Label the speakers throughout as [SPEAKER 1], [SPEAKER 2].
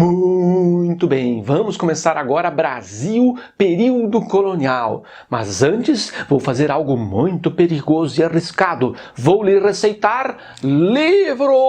[SPEAKER 1] Muito bem, vamos começar agora Brasil, período colonial. Mas antes, vou fazer algo muito perigoso e arriscado. Vou lhe receitar livros!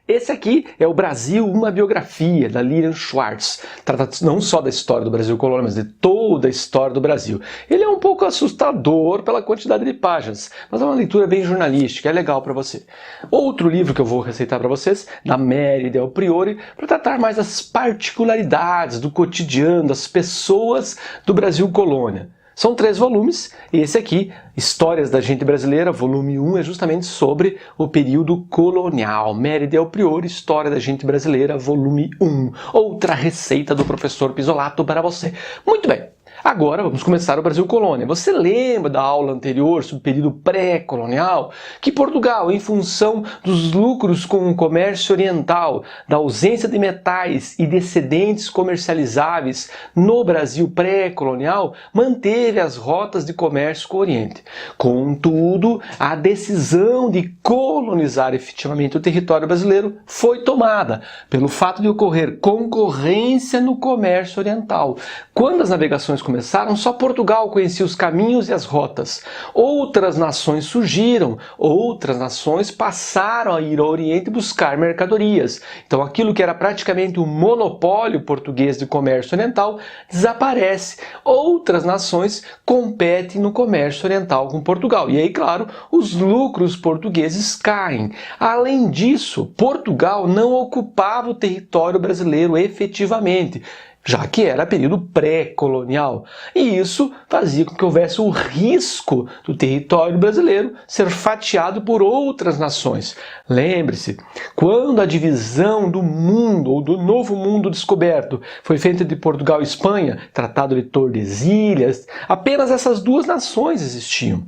[SPEAKER 1] Esse aqui é o Brasil, uma biografia, da Lilian Schwartz. Trata não só da história do Brasil colônia, mas de toda a história do Brasil. Ele é um pouco assustador pela quantidade de páginas, mas é uma leitura bem jornalística, é legal para você. Outro livro que eu vou receitar para vocês, da Mary Del Priore, para tratar mais das particularidades do cotidiano, das pessoas do Brasil colônia. São 3 volumes, e esse aqui, Histórias da Gente Brasileira, volume 1, é justamente sobre o período colonial. Mary Del Priore, História da Gente Brasileira, volume 1. Outra receita do professor Pisolato para você. Muito bem. Agora vamos começar o Brasil colônia. Você lembra da aula anterior sobre o período pré-colonial? Que Portugal, em função dos lucros com o comércio oriental, da ausência de metais e de excedentes comercializáveis no Brasil pré-colonial, manteve as rotas de comércio com o Oriente. Contudo, a decisão de colonizar efetivamente o território brasileiro foi tomada pelo fato de ocorrer concorrência no comércio oriental. Quando as navegações começaram, só Portugal conhecia os caminhos e as rotas. Outras nações surgiram, outras nações passaram a ir ao Oriente buscar mercadorias. Então aquilo que era praticamente um monopólio português de comércio oriental desaparece. Outras nações competem no comércio oriental com Portugal. E aí, claro, os lucros portugueses caem. Além disso, Portugal não ocupava o território brasileiro efetivamente, já que era período pré-colonial. E isso fazia com que houvesse o risco do território brasileiro ser fatiado por outras nações. Lembre-se, quando a divisão do mundo, ou do novo mundo descoberto, foi feita de Portugal e Espanha, Tratado de Tordesilhas, apenas essas 2 nações existiam.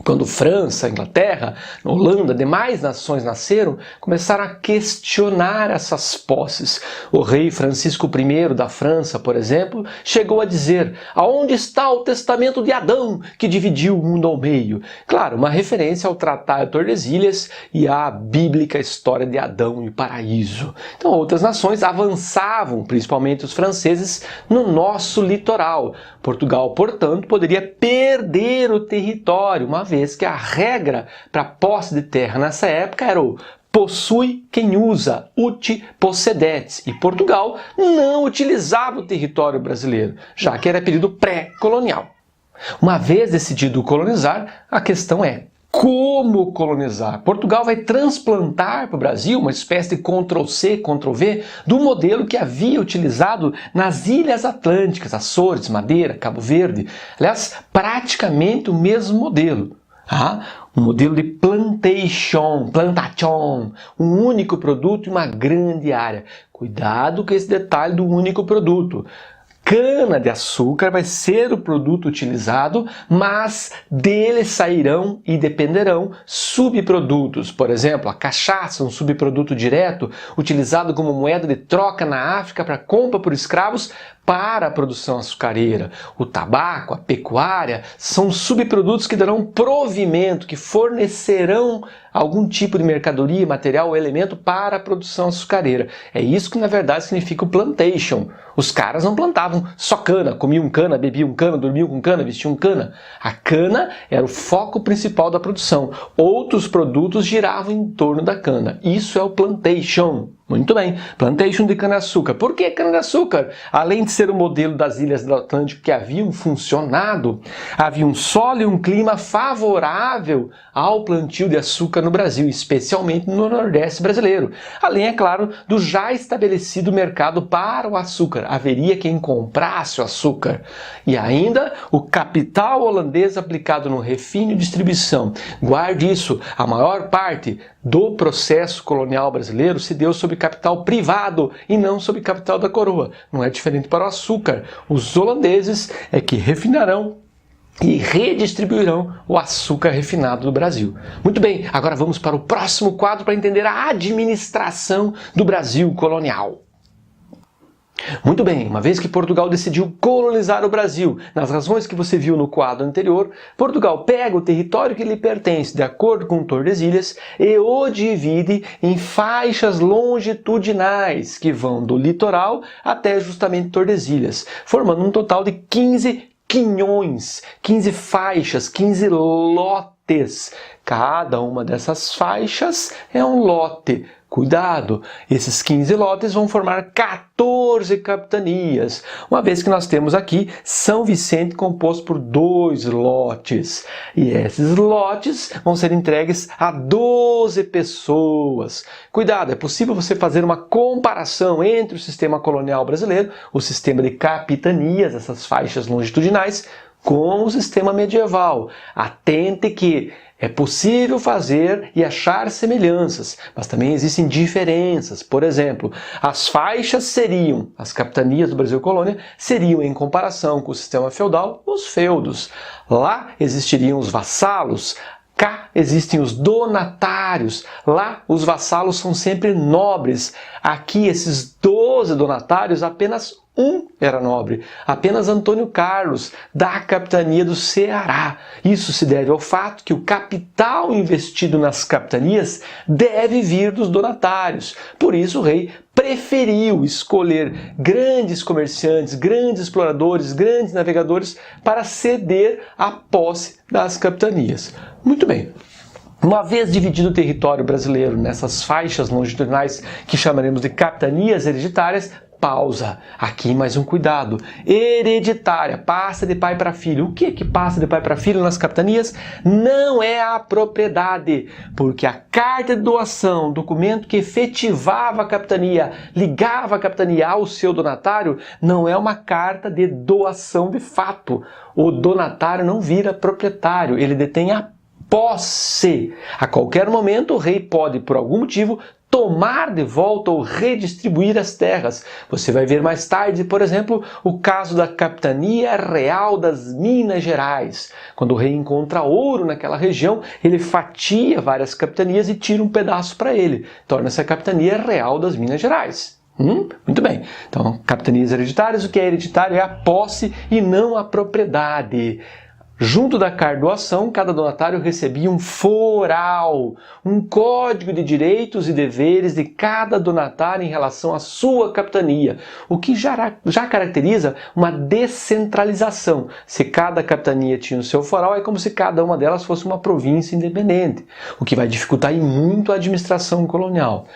[SPEAKER 1] Quando França, Inglaterra, Holanda, demais nações nasceram, começaram a questionar essas posses. O rei Francisco I da França, por exemplo, chegou a dizer: aonde está o testamento de Adão que dividiu o mundo ao meio? Claro, uma referência ao Tratado de Tordesilhas e à bíblica história de Adão e o paraíso. Então outras nações avançavam, principalmente os franceses, no nosso litoral. Portugal, portanto, poderia perder o território, uma vez que a regra para posse de terra nessa época era o possui quem usa, uti possedetis, e Portugal não utilizava o território brasileiro, já que era período pré-colonial. Uma vez decidido colonizar, a questão é: como colonizar? Portugal vai transplantar para o Brasil uma espécie de Ctrl-C, Ctrl-V do modelo que havia utilizado nas Ilhas Atlânticas, Açores, Madeira, Cabo Verde. Aliás, praticamente o mesmo modelo. Um modelo de plantation, um único produto e uma grande área. Cuidado com esse detalhe do único produto. Cana-de-açúcar vai ser o produto utilizado, mas dele sairão e dependerão subprodutos. Por exemplo, a cachaça, um subproduto direto, utilizado como moeda de troca na África para compra por escravos para a produção açucareira. O tabaco, a pecuária, são subprodutos que darão provimento, que fornecerão algum tipo de mercadoria, material ou elemento para a produção açucareira. É isso que na verdade significa o plantation. Os caras não plantavam só cana, comiam cana, bebiam cana, dormiam com cana, vestiam cana. A cana era o foco principal da produção. Outros produtos giravam em torno da cana. Isso é o plantation. Muito bem, plantation de cana-de-açúcar. Por que cana-de-açúcar? Além de ser o modelo das ilhas do Atlântico que haviam funcionado, havia um solo e um clima favorável ao plantio de açúcar no Brasil, especialmente no Nordeste brasileiro. Além, é claro, do já estabelecido mercado para o açúcar. Haveria quem comprasse o açúcar. E ainda o capital holandês aplicado no refino e distribuição. Guarde isso, a maior parte do processo colonial brasileiro se deu sob capital privado e não sob capital da coroa. Não é diferente para o açúcar. Os holandeses é que refinarão e redistribuirão o açúcar refinado do Brasil. Muito bem, agora vamos para o próximo quadro para entender a administração do Brasil colonial. Muito bem, uma vez que Portugal decidiu colonizar o Brasil, nas razões que você viu no quadro anterior, Portugal pega o território que lhe pertence de acordo com Tordesilhas e o divide em faixas longitudinais que vão do litoral até justamente Tordesilhas, formando um total de 15 quinhões, 15 faixas, 15 lotes. Cada uma dessas faixas é um lote. Cuidado, esses 15 lotes vão formar 14 capitanias, uma vez que nós temos aqui São Vicente composto por 2 lotes. E esses lotes vão ser entregues a 12 pessoas. Cuidado, é possível você fazer uma comparação entre o sistema colonial brasileiro, o sistema de capitanias, essas faixas longitudinais, com o sistema medieval. Atente que é possível fazer e achar semelhanças, mas também existem diferenças. Por exemplo, as faixas seriam, as capitanias do Brasil Colônia, seriam em comparação com o sistema feudal, os feudos. Lá existiriam os vassalos, cá existem os donatários, lá os vassalos são sempre nobres. Aqui esses 12 donatários, apenas um era nobre, apenas Antônio Carlos, da capitania do Ceará. Isso se deve ao fato que o capital investido nas capitanias deve vir dos donatários. Por isso o rei preferiu escolher grandes comerciantes, grandes exploradores, grandes navegadores para ceder a posse das capitanias. Muito bem. Uma vez dividido o território brasileiro nessas faixas longitudinais que chamaremos de capitanias hereditárias, pausa. Aqui mais um cuidado. Hereditária, passa de pai para filho. O que é que passa de pai para filho nas capitanias? Não é a propriedade, porque a carta de doação, documento que efetivava a capitania, ligava a capitania ao seu donatário, não é uma carta de doação de fato. O donatário não vira proprietário, ele detém a posse. A qualquer momento o rei pode, por algum motivo, tomar de volta ou redistribuir as terras. Você vai ver mais tarde, por exemplo, o caso da Capitania Real das Minas Gerais. Quando o rei encontra ouro naquela região, ele fatia várias capitanias e tira um pedaço para ele. Torna-se a Capitania Real das Minas Gerais. Muito bem. Então, capitanias hereditárias, o que é hereditário é a posse e não a propriedade. Junto da cardoação, cada donatário recebia um foral, um código de direitos e deveres de cada donatário em relação à sua capitania, o que já caracteriza uma descentralização. Se cada capitania tinha o seu foral, é como se cada uma delas fosse uma província independente, o que vai dificultar muito a administração colonial.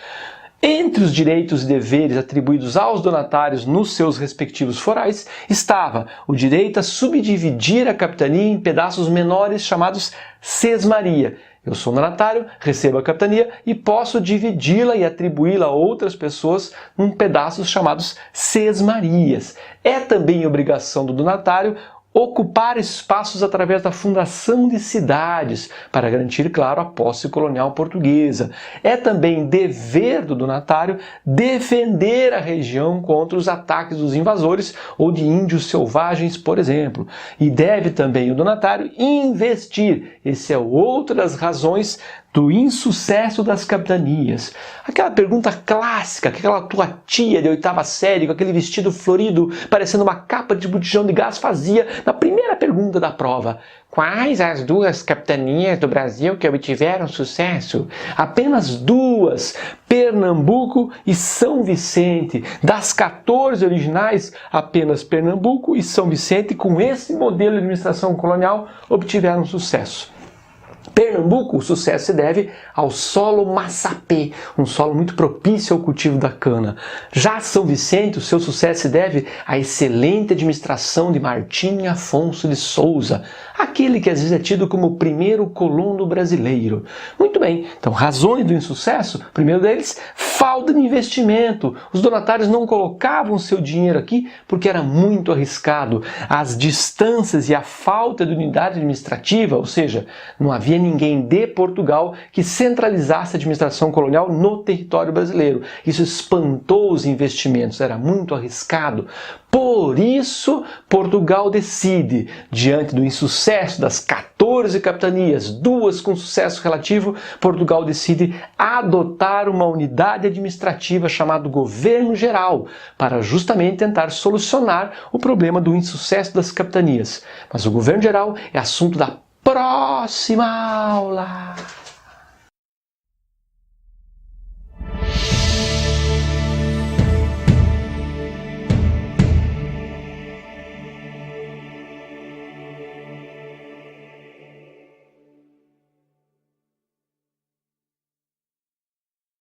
[SPEAKER 1] Entre os direitos e deveres atribuídos aos donatários nos seus respectivos forais estava o direito a subdividir a capitania em pedaços menores chamados sesmaria. Eu sou donatário, recebo a capitania e posso dividi-la e atribuí-la a outras pessoas em pedaços chamados sesmarias. É também obrigação do donatário ocupar espaços através da fundação de cidades, para garantir, claro, a posse colonial portuguesa. É também dever do donatário defender a região contra os ataques dos invasores ou de índios selvagens, por exemplo. E deve também o donatário investir. Esse é outra das razões do insucesso das capitanias. Aquela pergunta clássica que aquela tua tia de 8ª série com aquele vestido florido parecendo uma capa de botijão de gás fazia na primeira pergunta da prova. Quais as 2 capitanias do Brasil que obtiveram sucesso? Apenas 2, Pernambuco e São Vicente. Das 14 originais, apenas Pernambuco e São Vicente, com esse modelo de administração colonial, obtiveram sucesso. Pernambuco, o sucesso se deve ao solo massapê, um solo muito propício ao cultivo da cana. Já São Vicente, o seu sucesso se deve à excelente administração de Martim Afonso de Souza, aquele que às vezes é tido como o primeiro colono brasileiro. Muito bem, então razões do insucesso, primeiro deles, falta de investimento. Os donatários não colocavam seu dinheiro aqui porque era muito arriscado. As distâncias e a falta de unidade administrativa, ou seja, não havia ninguém de Portugal que centralizasse a administração colonial no território brasileiro. Isso espantou os investimentos, era muito arriscado. Por isso, Portugal decide, diante do insucesso das 14 capitanias, 2 com sucesso relativo, Portugal decide adotar uma unidade administrativa chamada Governo Geral, para justamente tentar solucionar o problema do insucesso das capitanias. Mas o Governo Geral é assunto da próxima aula!